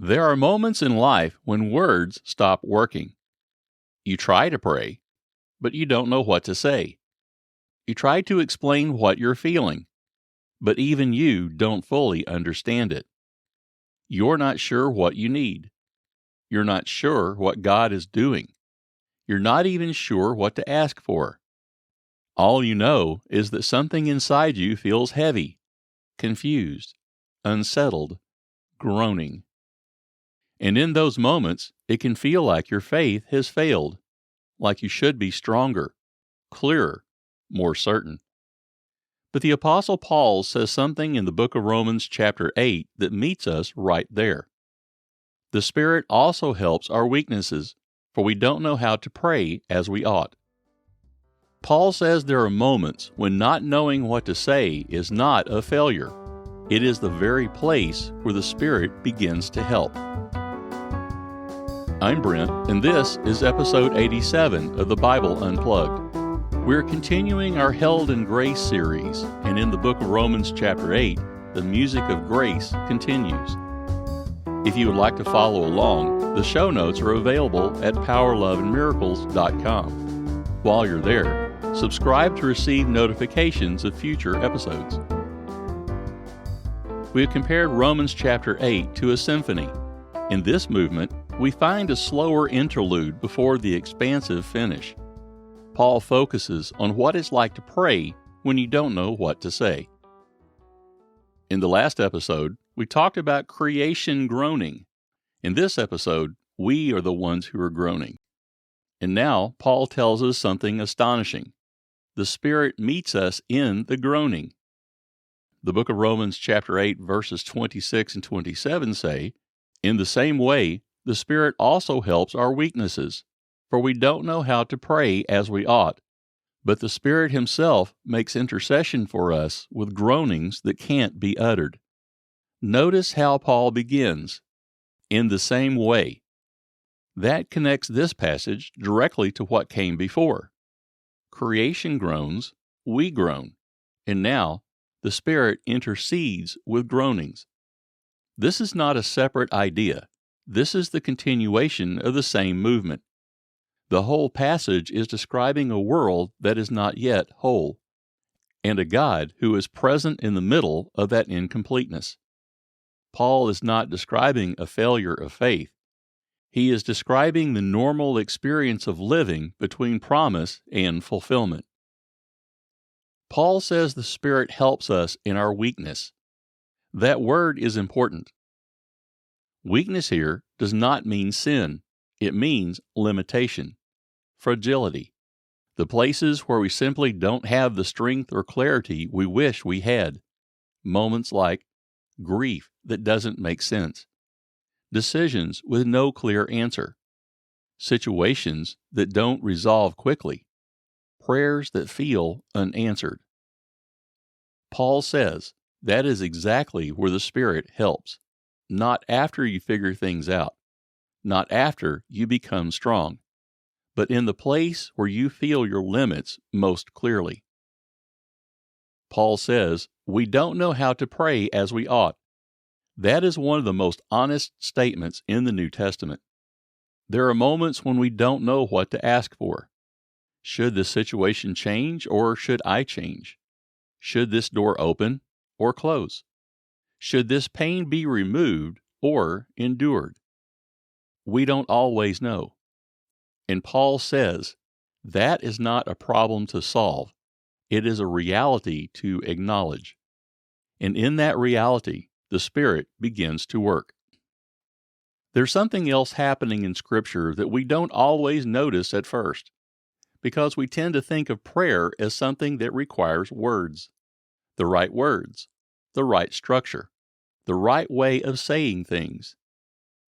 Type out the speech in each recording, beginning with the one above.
There are moments in life when words stop working. You try to pray, but you don't know what to say. You try to explain what you're feeling, but even you don't fully understand it. You're not sure what you need. You're not sure what God is doing. You're not even sure what to ask for. All you know is that something inside you feels heavy, confused, unsettled, groaning. And in those moments, it can feel like your faith has failed, like you should be stronger, clearer, more certain. But the Apostle Paul says something in the book of Romans chapter 8 that meets us right there. The Spirit also helps our weaknesses, for we don't know how to pray as we ought. Paul says there are moments when not knowing what to say is not a failure. It is the very place where the Spirit begins to help. I'm Brent, and this is episode 87 of the Bible Unplugged. We're continuing our Held in Grace series, and in the book of Romans chapter 8, the music of grace continues. If you would like to follow along, the show notes are available at powerloveandmiracles.com. While you're there, subscribe to receive notifications of future episodes. We have compared Romans chapter 8 to a symphony. In this movement, we find a slower interlude before the expansive finish. Paul focuses on what it's like to pray when you don't know what to say. In the last episode, we talked about creation groaning. In this episode, we are the ones who are groaning. And now, Paul tells us something astonishing. The Spirit meets us in the groaning. The book of Romans chapter 8, verses 26 and 27 say, "In the same way, the Spirit also helps our weaknesses, for we don't know how to pray as we ought, but the Spirit Himself makes intercession for us with groanings that can't be uttered." Notice how Paul begins, "in the same way." That connects this passage directly to what came before. Creation groans, we groan, and now the Spirit intercedes with groanings. This is not a separate idea. This is the continuation of the same movement. The whole passage is describing a world that is not yet whole, and a God who is present in the middle of that incompleteness. Paul is not describing a failure of faith. He is describing the normal experience of living between promise and fulfillment. Paul says the Spirit helps us in our weakness. That word is important. Weakness here does not mean sin. It means limitation, fragility, the places where we simply don't have the strength or clarity we wish we had. Moments like grief that doesn't make sense, decisions with no clear answer, situations that don't resolve quickly, prayers that feel unanswered. Paul says that is exactly where the Spirit helps. Not after you figure things out, not after you become strong, but in the place where you feel your limits most clearly. Paul says, we don't know how to pray as we ought. That is one of the most honest statements in the New Testament. There are moments when we don't know what to ask for. Should the situation change, or should I change? Should this door open or close? Should this pain be removed or endured? We don't always know. And Paul says that is not a problem to solve. It is a reality to acknowledge. And in that reality, the Spirit begins to work. There's something else happening in Scripture that we don't always notice at first, because we tend to think of prayer as something that requires words, the right structure, the right way of saying things.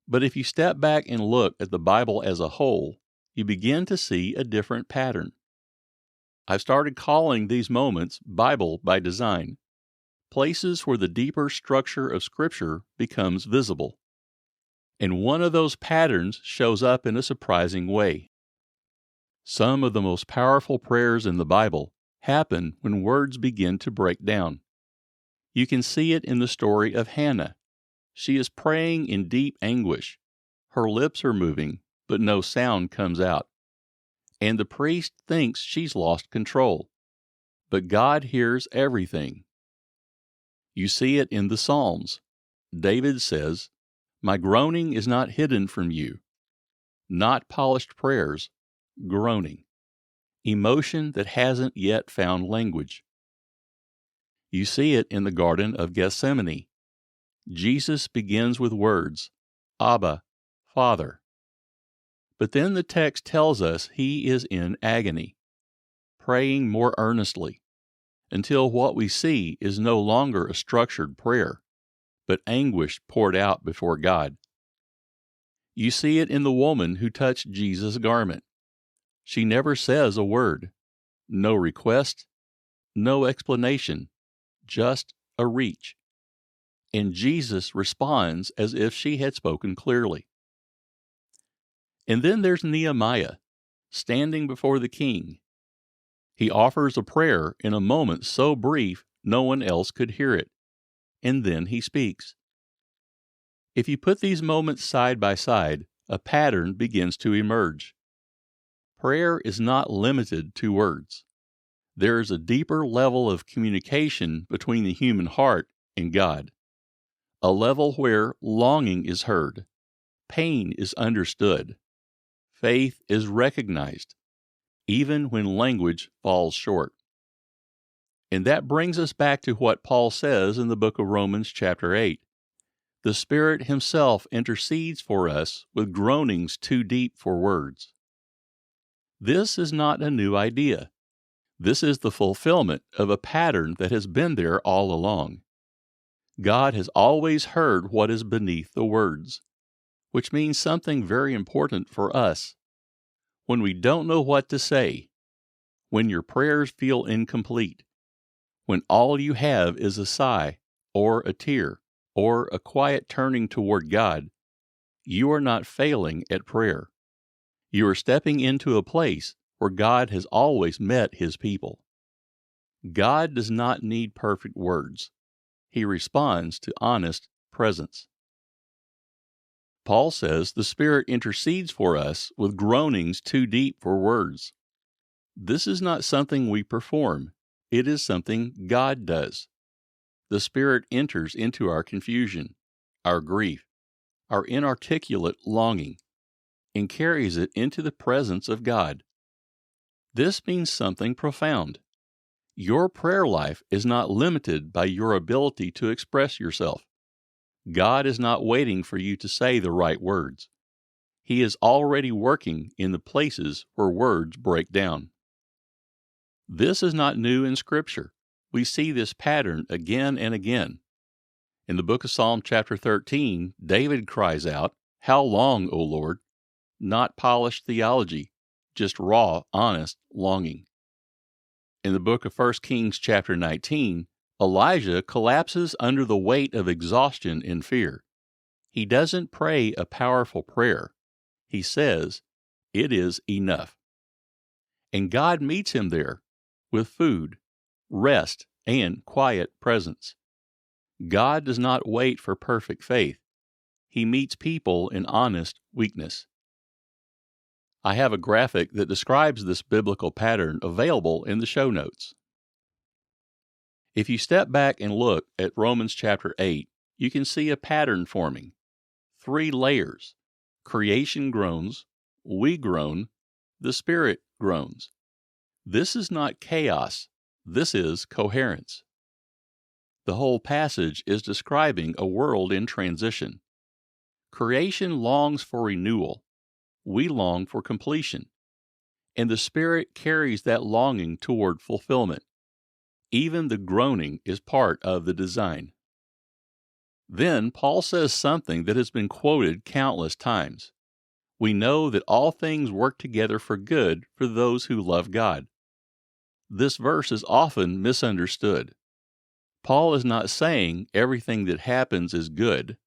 But if you step back and look at the Bible as a whole, you begin to see a different pattern. I've started calling these moments Bible by design, places where the deeper structure of Scripture becomes visible. And one of those patterns shows up in a surprising way. Some of the most powerful prayers in the Bible happen when words begin to break down. You can see it in the story of Hannah. She is praying in deep anguish. Her lips are moving, but no sound comes out. And the priest thinks she's lost control. But God hears everything. You see it in the Psalms. David says, "My groaning is not hidden from you." Not polished prayers, groaning. Emotion that hasn't yet found language. You see it in the Garden of Gethsemane. Jesus begins with words, Abba, Father. But then the text tells us he is in agony, praying more earnestly, until what we see is no longer a structured prayer, but anguish poured out before God. You see it in the woman who touched Jesus' garment. She never says a word, no request, no explanation, just a reach. And Jesus responds as if she had spoken clearly. And then there's Nehemiah, standing before the king. He offers a prayer in a moment so brief no one else could hear it, and then he speaks. If you put these moments side by side, a pattern begins to emerge. Prayer is not limited to words. There is a deeper level of communication between the human heart and God, a level where longing is heard, pain is understood, faith is recognized, even when language falls short. And that brings us back to what Paul says in the book of Romans chapter 8. The Spirit Himself intercedes for us with groanings too deep for words. This is not a new idea. This is the fulfillment of a pattern that has been there all along. God has always heard what is beneath the words, which means something very important for us. When we don't know what to say, when your prayers feel incomplete, when all you have is a sigh, or a tear, or a quiet turning toward God, you are not failing at prayer. You are stepping into a place where God has always met His people. God does not need perfect words. He responds to honest presence. Paul says the Spirit intercedes for us with groanings too deep for words. This is not something we perform. It is something God does. The Spirit enters into our confusion, our grief, our inarticulate longing, and carries it into the presence of God. This means something profound. Your prayer life is not limited by your ability to express yourself. God is not waiting for you to say the right words. He is already working in the places where words break down. This is not new in Scripture. We see this pattern again and again. In the book of Psalm chapter 13, David cries out, "How long, O Lord?" Not polished theology, just raw, honest longing. In the book of 1 Kings chapter 19, Elijah collapses under the weight of exhaustion and fear. He doesn't pray a powerful prayer. He says, "It is enough." And God meets him there with food, rest, and quiet presence. God does not wait for perfect faith. He meets people in honest weakness. I have a graphic that describes this biblical pattern available in the show notes. If you step back and look at Romans chapter 8, you can see a pattern forming. 3 layers. Creation groans, we groan, the Spirit groans. This is not chaos. This is coherence. The whole passage is describing a world in transition. Creation longs for renewal. We long for completion. And the Spirit carries that longing toward fulfillment. Even the groaning is part of the design. Then Paul says something that has been quoted countless times. We know that all things work together for good for those who love God. This verse is often misunderstood. Paul is not saying everything that happens is good.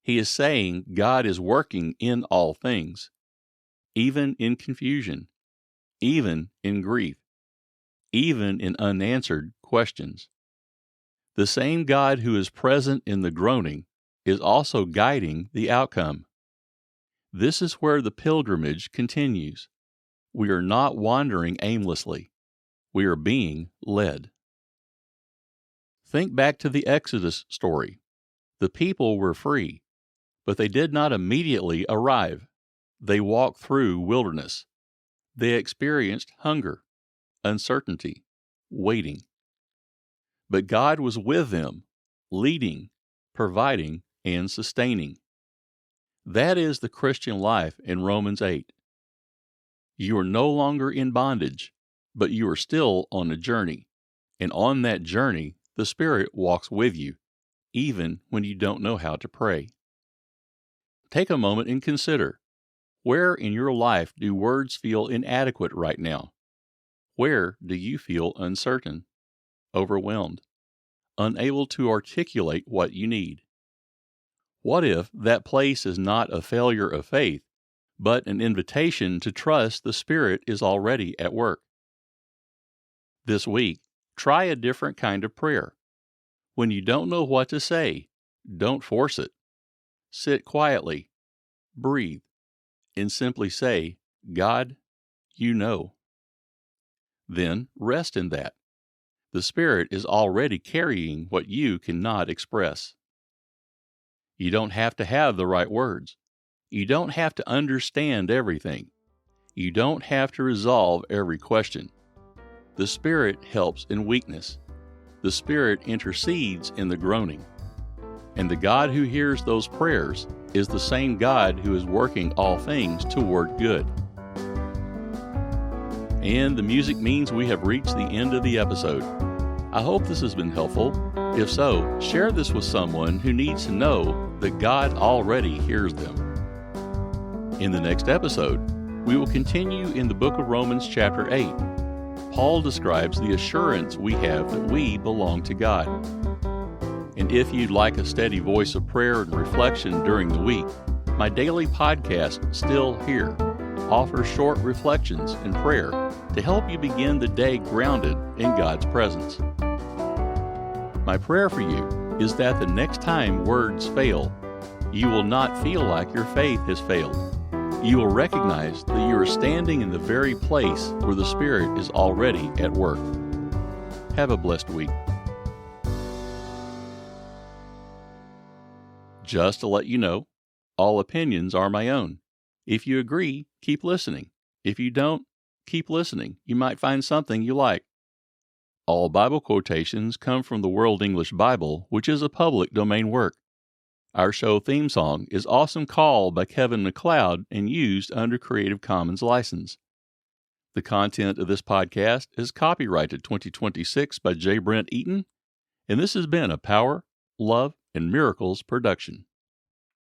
He is saying God is working in all things, even in confusion, even in grief, even in unanswered questions. The same God who is present in the groaning is also guiding the outcome. This is where the pilgrimage continues. We are not wandering aimlessly. We are being led. Think back to the Exodus story. The people were free, but they did not immediately arrive. They walked through wilderness. They experienced hunger, uncertainty, waiting. But God was with them, leading, providing, and sustaining. That is the Christian life in Romans 8. You are no longer in bondage, but you are still on a journey. And on that journey, the Spirit walks with you, even when you don't know how to pray. Take a moment and consider, where in your life do words feel inadequate right now? Where do you feel uncertain, overwhelmed, unable to articulate what you need? What if that place is not a failure of faith, but an invitation to trust the Spirit is already at work? This week, try a different kind of prayer. When you don't know what to say, don't force it. Sit quietly, breathe, and simply say, God, you know. Then rest in that. The Spirit is already carrying what you cannot express. You don't have to have the right words. You don't have to understand everything. You don't have to resolve every question. The Spirit helps in weakness. The Spirit intercedes in the groaning. And the God who hears those prayers is the same God who is working all things toward good. And the music means we have reached the end of the episode. I hope this has been helpful. If so, share this with someone who needs to know that God already hears them. In the next episode, we will continue in the book of Romans chapter 8. Paul describes the assurance we have that we belong to God. And if you'd like a steady voice of prayer and reflection during the week, my daily podcast, Still Here, offers short reflections and prayer to help you begin the day grounded in God's presence. My prayer for you is that the next time words fail, you will not feel like your faith has failed. You will recognize that you are standing in the very place where the Spirit is already at work. Have a blessed week. Just to let you know, all opinions are my own. If you agree, keep listening. If you don't, keep listening. You might find something you like. All Bible quotations come from the World English Bible, which is a public domain work. Our show theme song is Awesome Call by Kevin MacLeod and used under Creative Commons license. The content of this podcast is copyrighted 2026 by J. Brent Eaton, and this has been a Power, Love, and Miracles production.